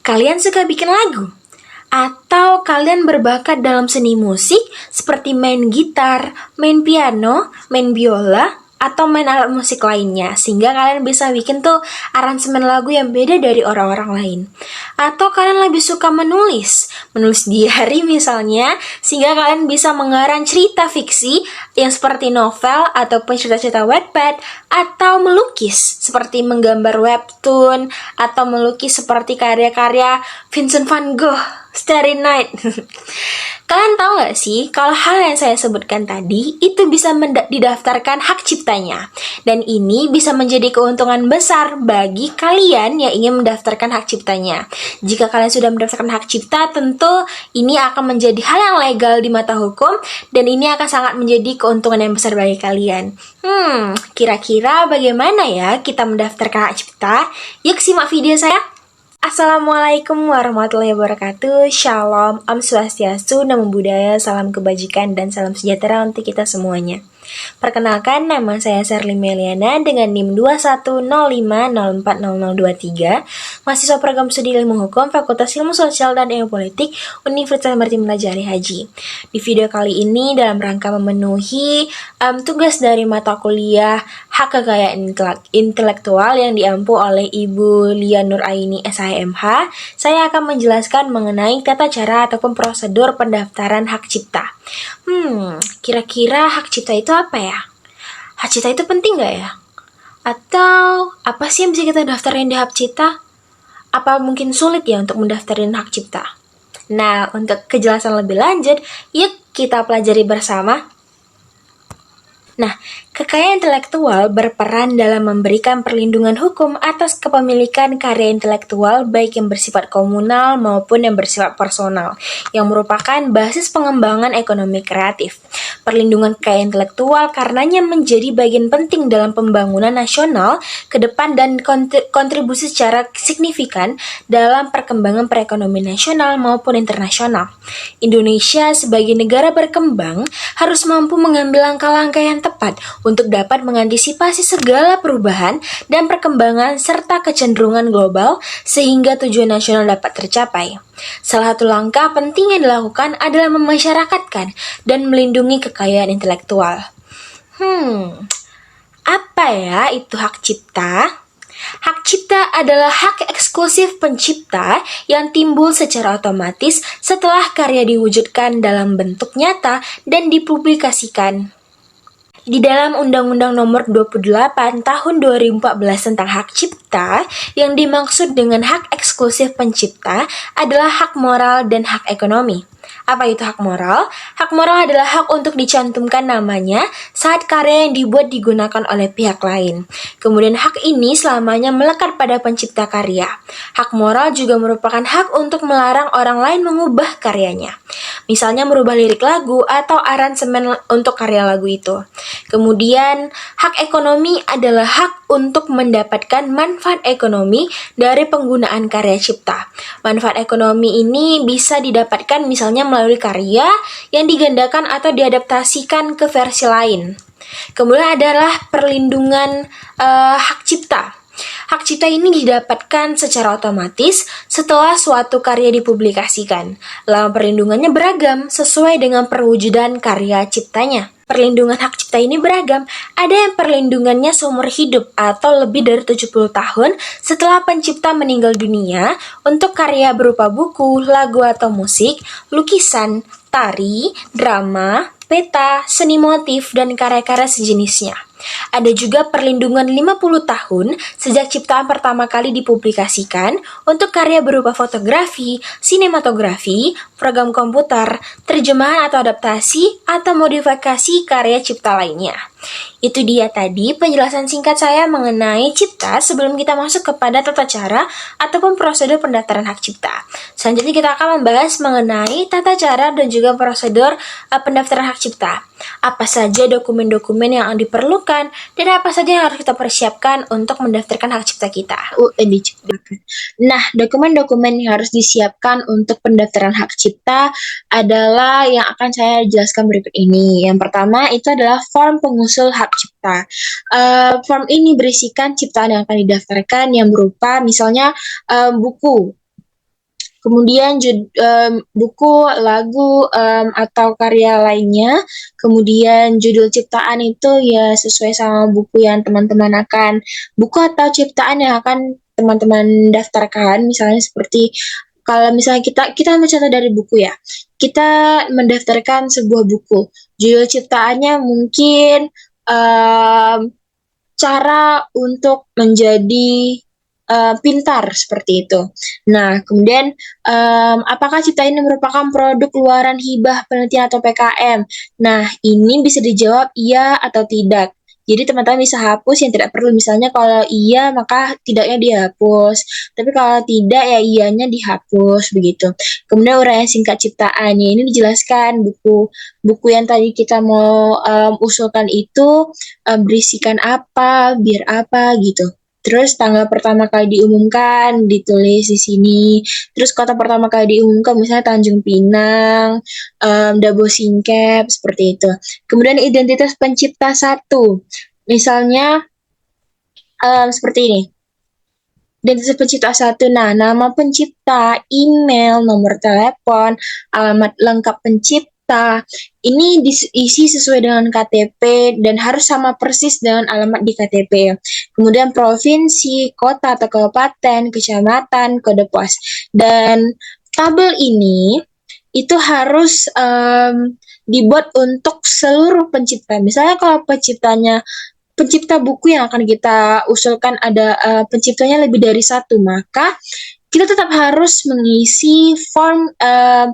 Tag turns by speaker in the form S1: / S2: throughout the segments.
S1: Kalian suka bikin lagu? Atau kalian berbakat dalam seni musik seperti main gitar, main piano, main biola, atau main alat musik lainnya, sehingga kalian bisa bikin tuh aransemen lagu yang beda dari orang-orang lain. Atau kalian lebih suka menulis diary misalnya, sehingga kalian bisa mengarang cerita fiksi yang seperti novel ataupun cerita-cerita Wattpad, atau melukis seperti menggambar webtoon, atau melukis seperti karya-karya Vincent van Gogh, Starry Night. Kalian tahu nggak sih, kalau hal yang saya sebutkan tadi, itu bisa didaftarkan hak ciptanya. Dan ini bisa menjadi keuntungan besar bagi kalian yang ingin mendaftarkan hak ciptanya. Jika kalian sudah mendaftarkan hak cipta, tentu ini akan menjadi hal yang legal di mata hukum, dan ini akan sangat menjadi keuntungan yang besar bagi kalian. Kira-kira bagaimana ya kita mendaftarkan hak cipta? Yuk simak video saya. Assalamualaikum warahmatullahi wabarakatuh. Shalom, Om Swastiastu, Namo Buddhaya, salam kebajikan dan salam sejahtera untuk kita semuanya. Perkenalkan, nama saya Sherly Meliana dengan NIM 2105040023, mahasiswa program studi ilmu hukum Fakultas Ilmu Sosial dan Ilmu Politik Universitas Maritim Jari Haji. Di video kali ini dalam rangka memenuhi tugas dari mata kuliah Hak Kekayaan Intelektual yang diampu oleh Ibu Lia Nuraini SIMH, saya akan menjelaskan mengenai tata cara ataupun prosedur pendaftaran hak cipta. Kira-kira hak cipta itu apa ya? Hak cipta itu penting nggak ya? Atau apa sih yang bisa kita daftarin di hak cipta? Apa mungkin sulit ya untuk mendaftarin hak cipta? Nah, untuk kejelasan lebih lanjut, yuk kita pelajari bersama. Nah, kekayaan intelektual berperan dalam memberikan perlindungan hukum atas kepemilikan karya intelektual baik yang bersifat komunal maupun yang bersifat personal, yang merupakan basis pengembangan ekonomi kreatif. Perlindungan kekayaan intelektual karenanya menjadi bagian penting dalam pembangunan nasional ke depan dan kontribusi secara signifikan dalam perkembangan perekonomian nasional maupun internasional. Indonesia sebagai negara berkembang harus mampu mengambil langkah-langkah yang tepat untuk dapat mengantisipasi segala perubahan dan perkembangan serta kecenderungan global sehingga tujuan nasional dapat tercapai. Salah satu langkah penting yang dilakukan adalah memasyarakatkan dan melindungi kekayaan intelektual. Apa ya itu hak cipta? Hak cipta adalah hak eksklusif pencipta yang timbul secara otomatis setelah karya diwujudkan dalam bentuk nyata dan dipublikasikan. Di dalam Undang-Undang Nomor 28 Tahun 2014 tentang Hak Cipta, yang dimaksud dengan hak eksklusif pencipta adalah hak moral dan hak ekonomi. Apa itu hak moral? Hak moral adalah hak untuk dicantumkan namanya saat karya yang dibuat digunakan oleh pihak lain. Kemudian hak ini selamanya melekat pada pencipta karya. Hak moral juga merupakan hak untuk melarang orang lain mengubah karyanya. Misalnya merubah lirik lagu atau aransemen untuk karya lagu itu. Kemudian hak ekonomi adalah hak untuk mendapatkan manfaat ekonomi dari penggunaan karya cipta. Manfaat ekonomi ini bisa didapatkan misalnya melalui karya yang digandakan atau diadaptasikan ke versi lain. Kemudian adalah perlindungan hak cipta. Hak cipta ini didapatkan secara otomatis setelah suatu karya dipublikasikan. Lalu perlindungannya beragam sesuai dengan perwujudan karya ciptanya. Perlindungan hak cipta ini beragam. Ada yang perlindungannya seumur hidup atau lebih dari 70 tahun setelah pencipta meninggal dunia untuk karya berupa buku, lagu atau musik, lukisan, tari, drama, peta, seni motif, dan karya-karya sejenisnya. Ada juga perlindungan 50 tahun sejak ciptaan pertama kali dipublikasikan untuk karya berupa fotografi, sinematografi, program komputer, terjemahan atau adaptasi, atau modifikasi karya cipta lainnya. Itu dia tadi penjelasan singkat saya mengenai cipta sebelum kita masuk kepada tata cara ataupun prosedur pendaftaran hak cipta. Selanjutnya kita akan membahas mengenai tata cara dan juga prosedur pendaftaran hak cipta. Apa saja dokumen-dokumen yang diperlukan dan apa saja yang harus kita persiapkan untuk mendaftarkan hak cipta kita. Nah, dokumen-dokumen yang harus disiapkan untuk pendaftaran hak cipta adalah yang akan saya jelaskan berikut ini. Yang pertama itu adalah form pengusul hak cipta. Form ini berisikan ciptaan yang akan didaftarkan yang berupa misalnya buku, kemudian buku, lagu, atau karya lainnya, kemudian judul ciptaan itu ya sesuai sama buku yang teman-teman akan buku atau ciptaan yang akan teman-teman daftarkan, misalnya seperti kalau misalnya kita ambil contoh dari buku ya, kita mendaftarkan sebuah buku, judul ciptaannya mungkin em, cara untuk menjadi pintar seperti itu. Nah, kemudian apakah cipta ini merupakan produk luaran hibah penelitian atau PKM? Nah, ini bisa dijawab iya atau tidak. Jadi teman-teman bisa hapus yang tidak perlu. Misalnya kalau iya maka tidaknya dihapus. Tapi kalau tidak ya iyanya dihapus begitu. Kemudian uraian singkat ciptaannya ini dijelaskan buku buku yang tadi kita mau usulkan itu berisikan apa, biar apa gitu. Terus tanggal pertama kali diumumkan ditulis di sini. Terus kota pertama kali diumumkan misalnya Tanjung Pinang, Dabo Singkep seperti itu. Kemudian identitas pencipta satu, misalnya seperti ini. Identitas pencipta satu, nah nama pencipta, email, nomor telepon, alamat lengkap pencipta, ini diisi sesuai dengan KTP dan harus sama persis dengan alamat di KTP. Kemudian provinsi, kota atau kabupaten, kecamatan, kode pos. Dan tabel ini itu harus dibuat untuk seluruh pencipta. Misalnya kalau pencipta buku yang akan kita usulkan ada penciptanya lebih dari satu, maka kita tetap harus mengisi form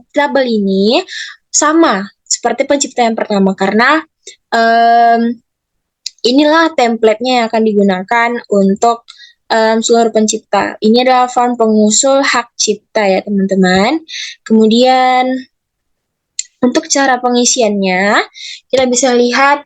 S1: tabel ini sama seperti pencipta yang pertama karena inilah template-nya yang akan digunakan untuk seluruh pencipta. Ini adalah form pengusul hak cipta ya teman-teman. Kemudian untuk cara pengisiannya kita bisa lihat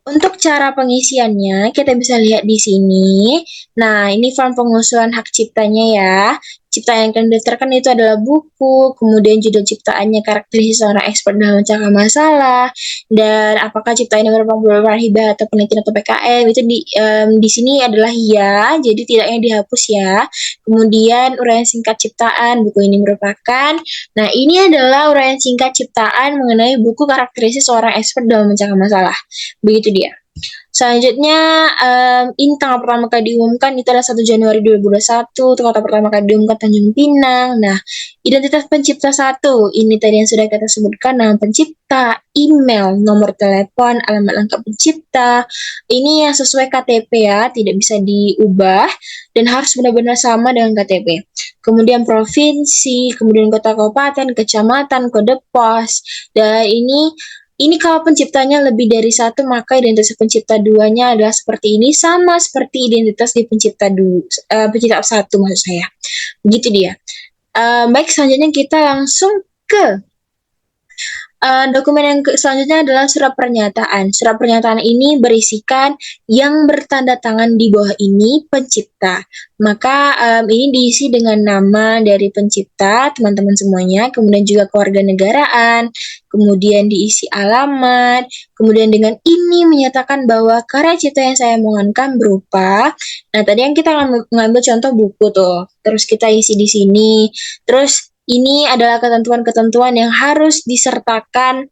S1: untuk cara pengisiannya, kita bisa lihat di sini. Nah, ini form pengusulan hak ciptanya ya. Cipta yang akan didaftarkan itu adalah buku, kemudian judul ciptaannya, karakteristik seorang expert dalam mencari masalah, dan apakah cipta ini merupakan perubahan hibah atau penelitian atau PKM, itu di sini adalah ya, jadi tidaknya dihapus ya. Kemudian uraian singkat ciptaan, buku ini merupakan, nah ini adalah uraian singkat ciptaan mengenai buku karakteristik seorang expert dalam mencari masalah. Begitu dia. Selanjutnya, ini tanggal pertama kali diumumkan itu adalah 1 Januari 2021, kota pertama kali diumumkan Tanjung Pinang. Nah, identitas pencipta satu, ini tadi yang sudah kita sebutkan, nama pencipta, email, nomor telepon, alamat lengkap pencipta. Ini yang sesuai KTP ya, tidak bisa diubah dan harus benar-benar sama dengan KTP. Kemudian provinsi, kemudian kota kabupaten, kecamatan, kode pos, dan ini kalau penciptanya lebih dari satu, maka identitas pencipta duanya adalah seperti ini, sama seperti identitas di pencipta satu maksud saya. Begitu dia. Baik, selanjutnya kita langsung ke dokumen yang selanjutnya adalah surat pernyataan. Surat pernyataan ini berisikan yang bertanda tangan di bawah ini pencipta. Maka ini diisi dengan nama dari pencipta, teman-teman semuanya, kemudian juga kewarganegaraan, kemudian diisi alamat, kemudian dengan ini menyatakan bahwa karya cipta yang saya mohonkan berupa, nah tadi yang kita ngambil contoh buku tuh, terus kita isi di sini, terus ini adalah ketentuan-ketentuan yang harus disertakan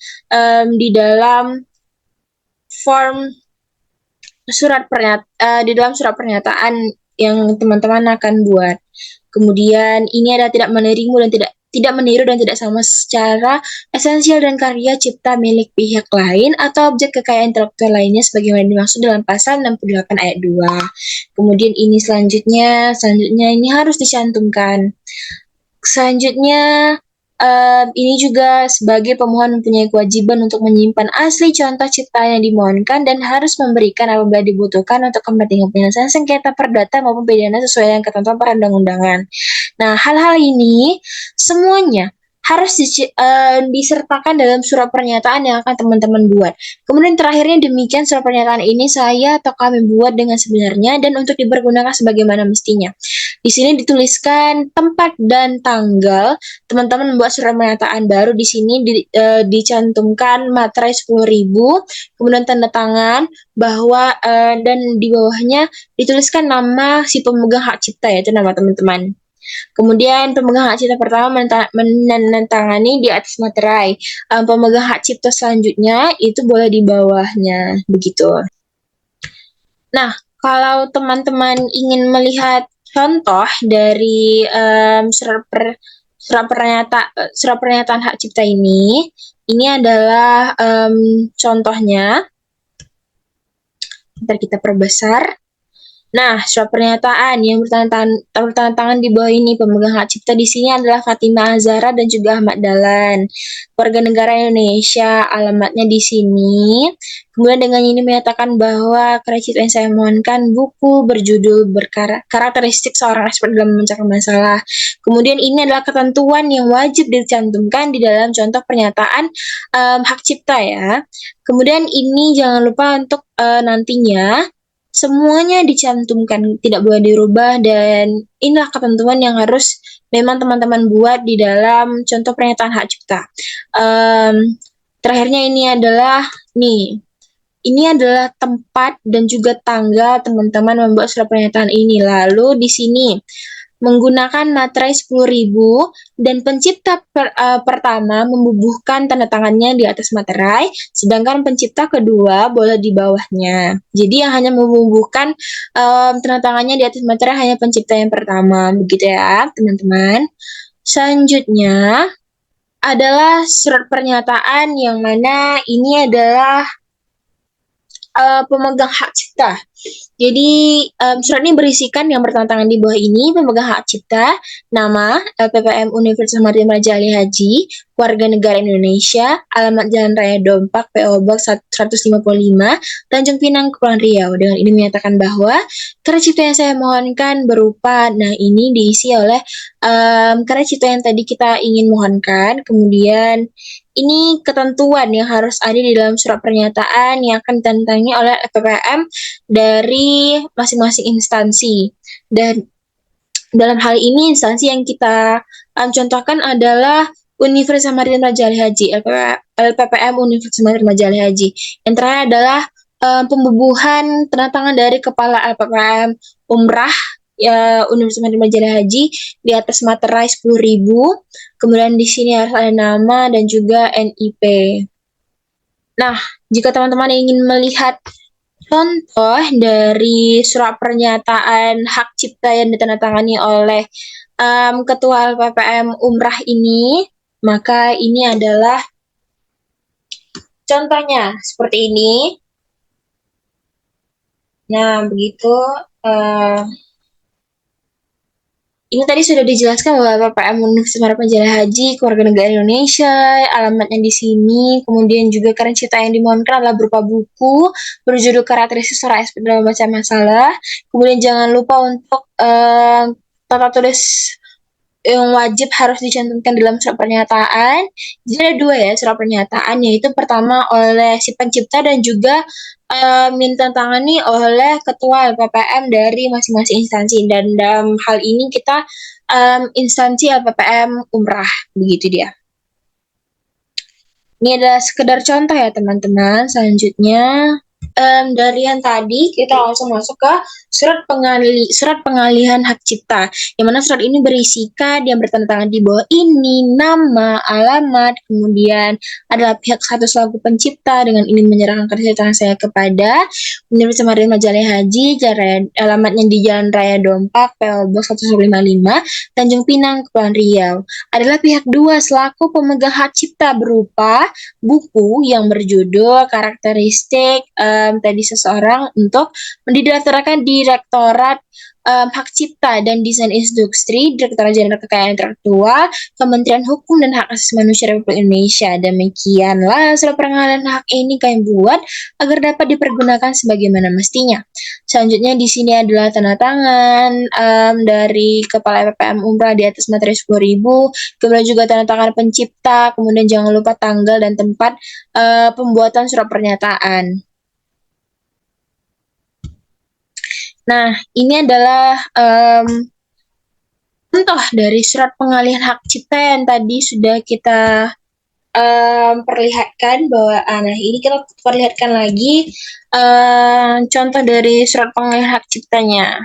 S1: di dalam form di dalam surat pernyataan yang teman-teman akan buat. Kemudian ini adalah tidak meniru dan tidak sama secara esensial dan karya cipta milik pihak lain atau objek kekayaan intelektual lainnya sebagaimana dimaksud dalam pasal 68 ayat 2. Kemudian ini selanjutnya ini harus dicantumkan. Selanjutnya, ini juga sebagai pemohon mempunyai kewajiban untuk menyimpan asli contoh ciptaan yang dimohonkan dan harus memberikan apabila dibutuhkan untuk kepentingan penyelesaian sengketa perdata maupun pidana sesuai dengan ketentuan perundang-undangan. Nah, hal-hal ini semuanya harus disertakan dalam surat pernyataan yang akan teman-teman buat. Kemudian terakhirnya demikian surat pernyataan ini saya atau kami buat dengan sebenarnya dan untuk dipergunakan sebagaimana mestinya. Di sini dituliskan tempat dan tanggal. Teman-teman membuat surat pernyataan baru di sini dicantumkan materai 10.000, kemudian tanda tangan bahwa dan di bawahnya dituliskan nama si pemegang hak cipta yaitu nama teman-teman. Kemudian pemegang hak cipta pertama menandatangani di atas materai. Pemegang hak cipta selanjutnya itu boleh di bawahnya, begitu. Nah, kalau teman-teman ingin melihat contoh dari surat pernyataan hak cipta ini adalah contohnya. Ntar kita perbesar. Nah, surat pernyataan yang bertanda tangan di bawah ini pemegang hak cipta di sini adalah Fatimah Azhara dan juga Ahmad Dahlan, warga negara Indonesia. Alamatnya di sini. Kemudian dengan ini menyatakan bahwa karya cipta yang saya mohonkan buku berjudul karakteristik seorang expert dalam memecahkan masalah. Kemudian ini adalah ketentuan yang wajib dicantumkan di dalam contoh pernyataan hak cipta ya. Kemudian ini jangan lupa untuk nantinya semuanya dicantumkan, tidak boleh dirubah, dan inilah ketentuan yang harus memang teman-teman buat di dalam contoh pernyataan hak cipta. Terakhirnya ini adalah tempat dan juga tanggal teman-teman membuat surat pernyataan ini. Lalu di sini menggunakan materai 10.000 dan pencipta pertama membubuhkan tanda tangannya di atas materai, sedangkan pencipta kedua boleh di bawahnya. Jadi yang hanya membubuhkan tanda tangannya di atas materai hanya pencipta yang pertama, begitu ya teman-teman. Selanjutnya adalah surat pernyataan yang mana ini adalah pemegang hak cipta. Jadi surat ini berisikan yang bertanda tangan di bawah ini pemegang hak cipta, nama, LPPM Universitas Martin Raja Ali Haji, warga negara Indonesia, alamat Jalan Raya Dompak, PO Box 155, Tanjung Pinang, Kepulauan Riau. Dengan ini menyatakan bahwa karya cipta yang saya mohonkan berupa, nah ini diisi oleh karya cipta yang tadi kita ingin mohonkan, kemudian ini ketentuan yang harus ada di dalam surat pernyataan yang akan ditantangin oleh LPPM dari masing-masing instansi. Dan dalam hal ini instansi yang kita contohkan adalah Universitas Martin Raja Ali Haji, LPPM Universitas Martin Raja Ali Haji. Yang terakhir adalah pembubuhan tanda tangan dari Kepala LPPM Umrah Universitas Martin Raja Ali Haji di atas materai 10.000. Kemudian di sini harus ada nama dan juga NIP. Nah, jika teman-teman ingin melihat contoh dari surat pernyataan hak cipta yang ditandatangani oleh Ketua LPPM Umrah ini, maka ini adalah contohnya seperti ini. Nah, begitu. Ini tadi sudah dijelaskan bahwa LPPM Universitas Harapan Jaya Haji, keluarga negara Indonesia, alamatnya di sini. Kemudian juga karya cipta yang dimohonkan adalah berupa buku berjudul karakteristik seorang expert dalam membaca masalah. Kemudian jangan lupa untuk tata tulis yang wajib harus dicantumkan dalam surat pernyataan. Jadi ada dua ya surat pernyataan, yaitu pertama oleh si pencipta dan juga minta tangani oleh ketua LPPM dari masing-masing instansi. Dan dalam hal ini kita instansi LPPM Umrah, begitu dia. Ini adalah sekedar contoh ya teman-teman. Selanjutnya dari yang tadi kita langsung masuk ke surat pengalihan hak cipta, yang mana surat ini berisikan yang bertanda tangan di bawah ini nama, alamat, kemudian adalah pihak satu selaku pencipta dengan ini menyerahkan karya ciptaan saya kepada Universitas Martin Raja Ali Haji, alamatnya di Jalan Raya Dompak, PO Box 155, Tanjung Pinang, Kepulauan Riau. Adalah pihak dua selaku pemegang hak cipta berupa buku yang berjudul karakteristik tadi seseorang untuk didaftarkan Direktorat Hak Cipta dan Desain Industri, Direktorat Jenderal Kekayaan Intelektual, Kementerian Hukum dan Hak Asasi Manusia Republik Indonesia. Demikianlah surat pengalihan hak ini kami buat agar dapat dipergunakan sebagaimana mestinya. Selanjutnya di sini adalah tanda tangan dari Kepala LPPM Umrah di atas materi 10.000, kemudian juga tanda tangan pencipta, kemudian jangan lupa tanggal dan tempat pembuatan surat pernyataan. Nah, ini adalah contoh dari surat pengalihan hak cipta yang tadi sudah kita perlihatkan bahwa, nah ini kita perlihatkan lagi contoh dari surat pengalihan hak ciptanya.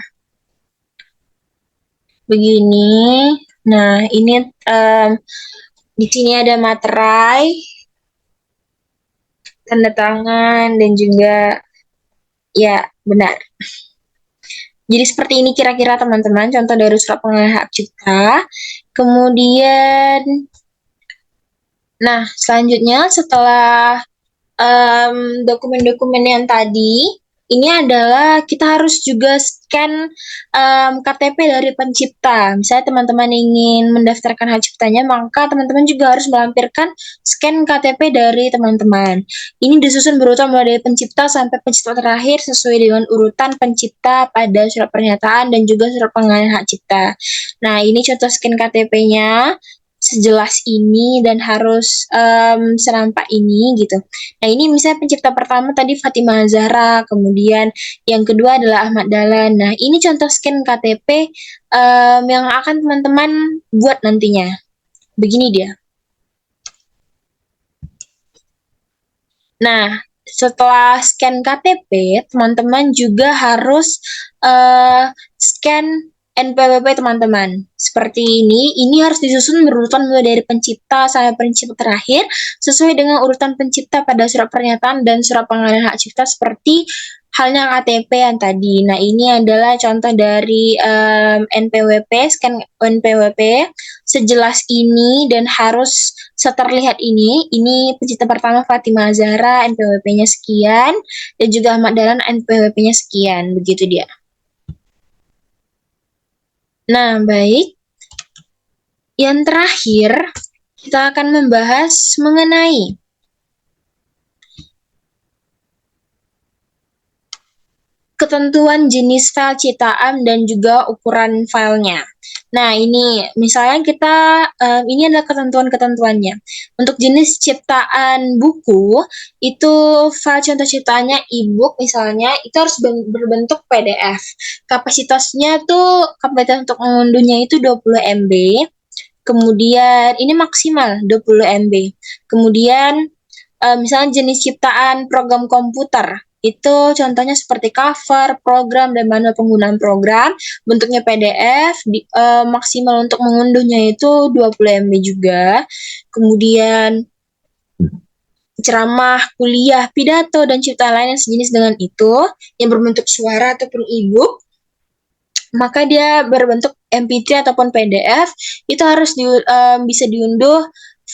S1: begini. Nah, ini di sini ada materai, tanda tangan, dan juga ya benar. Jadi seperti ini kira-kira teman-teman contoh dari surat pengalihan hak cipta. Kemudian, nah selanjutnya setelah dokumen-dokumen yang tadi, ini adalah kita harus juga scan KTP dari pencipta. Misalnya teman-teman ingin mendaftarkan hak ciptanya, maka teman-teman juga harus melampirkan scan KTP dari teman-teman. Ini disusun berurutan mulai dari pencipta sampai pencipta terakhir sesuai dengan urutan pencipta pada surat pernyataan dan juga surat pengalihan hak cipta. Nah, ini contoh scan KTP-nya sejelas ini dan harus senampak ini gitu. Nah, ini misalnya pencipta pertama tadi Fatimah Zahra, kemudian yang kedua adalah Ahmad Dahlan. Nah, ini contoh scan KTP yang akan teman-teman buat nantinya. Begini dia. Nah, setelah scan KTP, teman-teman juga harus scan NPWP teman-teman. Seperti ini harus disusun berurutan mulai dari pencipta sampai pencipta terakhir, sesuai dengan urutan pencipta pada surat pernyataan dan surat pengalihan hak cipta seperti halnya KTP yang tadi. Nah, ini adalah contoh dari NPWP, scan NPWP sejelas ini dan harus seterlihat ini. Ini pencipta pertama Fatimah Zahra, NPWP-nya sekian, dan juga Ahmad Dahlan, NPWP-nya sekian. Begitu dia. Nah, baik. Yang terakhir, kita akan membahas mengenai ketentuan jenis file ciptaan dan juga ukuran filenya. Nah, ini misalnya ini adalah ketentuan-ketentuannya. Untuk jenis ciptaan buku, itu file contoh ciptaannya e-book misalnya, itu harus berbentuk PDF. Kapasitas untuk mengunduhnya itu 20 MB. Kemudian, ini maksimal 20 MB. Kemudian, misalnya jenis ciptaan program komputer, itu contohnya seperti cover, program, dan manual penggunaan program, bentuknya PDF, maksimal untuk mengunduhnya itu 20 MB juga. Kemudian ceramah, kuliah, pidato, dan ciptaan lain yang sejenis dengan itu, yang berbentuk suara ataupun e-book, maka dia berbentuk MP3 ataupun PDF, itu harus bisa diunduh,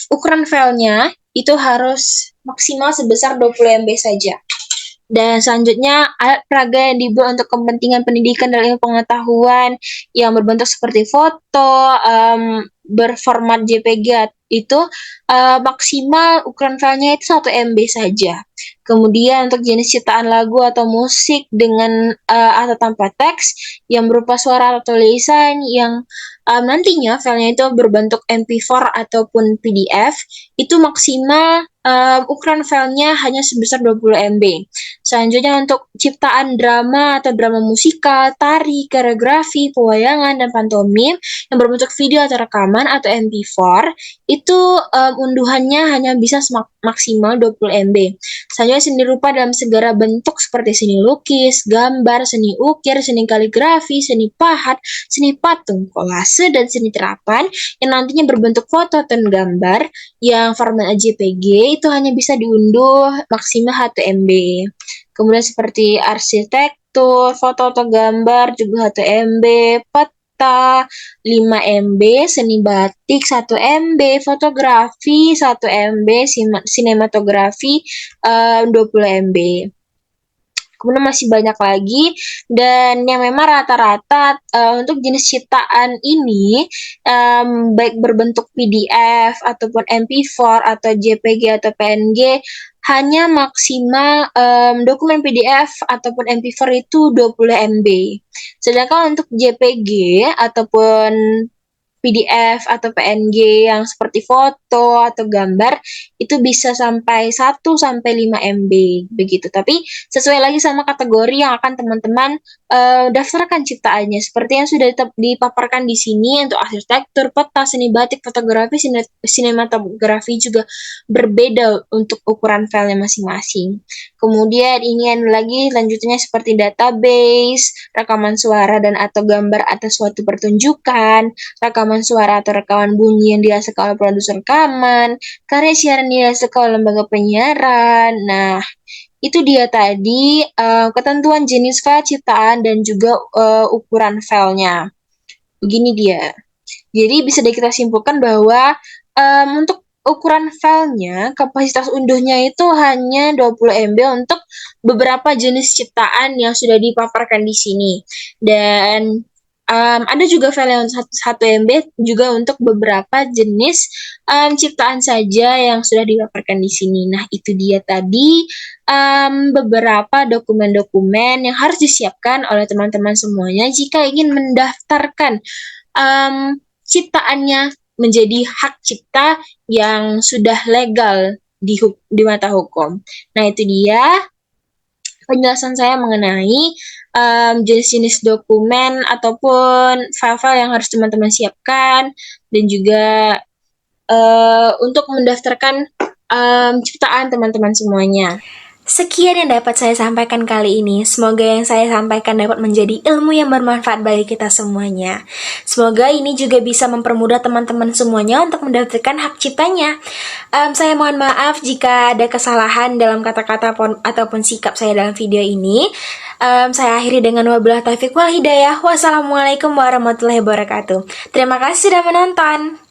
S1: ukuran filenya itu harus maksimal sebesar 20 MB saja. Dan selanjutnya, alat peraga yang dibuat untuk kepentingan pendidikan dan ilmu pengetahuan yang berbentuk seperti foto, berformat JPG itu maksimal ukuran filenya itu 1 MB saja. Kemudian untuk jenis ciptaan lagu atau musik dengan atau tanpa teks yang berupa suara atau tulisan yang nantinya filenya itu berbentuk MP4 ataupun PDF, itu maksimal ukuran filenya hanya sebesar 20 MB. Selanjutnya untuk ciptaan drama atau drama musikal, tari, koreografi, pewayangan, dan pantomim yang berbentuk video atau rekaman atau MP4, itu unduhannya hanya bisa maksimal 20 MB. Selanjutnya seni rupa dalam segala bentuk seperti seni lukis, gambar, seni ukir, seni kaligrafi, seni pahat, seni patung, kolase, dan seni terapan yang nantinya berbentuk foto dan gambar yang format JPG itu hanya bisa diunduh maksimal 1 MB. Kemudian seperti arsitektur, foto atau gambar juga 1 MB, peta 5 MB, seni batik 1 MB, fotografi 1 MB, sinematografi 20 MB. Kemudian masih banyak lagi, dan yang memang rata-rata untuk jenis ciptaan ini baik berbentuk PDF ataupun MP4 atau JPG atau PNG hanya maksimal dokumen PDF ataupun MP4 itu 20 MB. Sedangkan untuk JPG ataupun PDF atau PNG yang seperti foto atau gambar itu bisa sampai 1 sampai 5 MB begitu. Tapi sesuai lagi sama kategori yang akan teman-teman daftarkan ciptaannya seperti yang sudah dipaparkan di sini untuk arsitektur, peta, seni batik, fotografi, sinematografi juga berbeda untuk ukuran filenya masing-masing. Kemudian ini ada lagi lanjutnya seperti database, rekaman suara dan atau gambar atas suatu pertunjukan, rekaman suara atau rekaman bunyi yang dihasilkan oleh produser rekaman, karya siaran yang dihasilkan oleh lembaga penyiaran. Nah, itu dia tadi ketentuan jenis file ciptaan dan juga ukuran filenya. Begini dia. Jadi bisa kita simpulkan bahwa untuk ukuran filenya, kapasitas unduhnya itu hanya 20 MB untuk beberapa jenis ciptaan yang sudah dipaparkan di sini. Dan ada juga file yang 1 MB juga untuk beberapa jenis ciptaan saja yang sudah dipaparkan di sini. Nah, itu dia tadi beberapa dokumen-dokumen yang harus disiapkan oleh teman-teman semuanya jika ingin mendaftarkan ciptaannya menjadi hak cipta yang sudah legal di mata hukum. Nah, itu dia penjelasan saya mengenai jenis-jenis dokumen ataupun file-file yang harus teman-teman siapkan dan juga untuk mendaftarkan ciptaan teman-teman semuanya. Sekian yang dapat saya sampaikan kali ini. Semoga yang saya sampaikan dapat menjadi ilmu yang bermanfaat bagi kita semuanya. Semoga ini juga bisa mempermudah teman-teman semuanya untuk mendapatkan hak ciptanya. Saya mohon maaf jika ada kesalahan dalam kata-kata ataupun sikap saya dalam video ini. Saya akhiri dengan wabillahi taufiq wal hidayah. Wassalamualaikum warahmatullahi wabarakatuh. Terima kasih sudah menonton.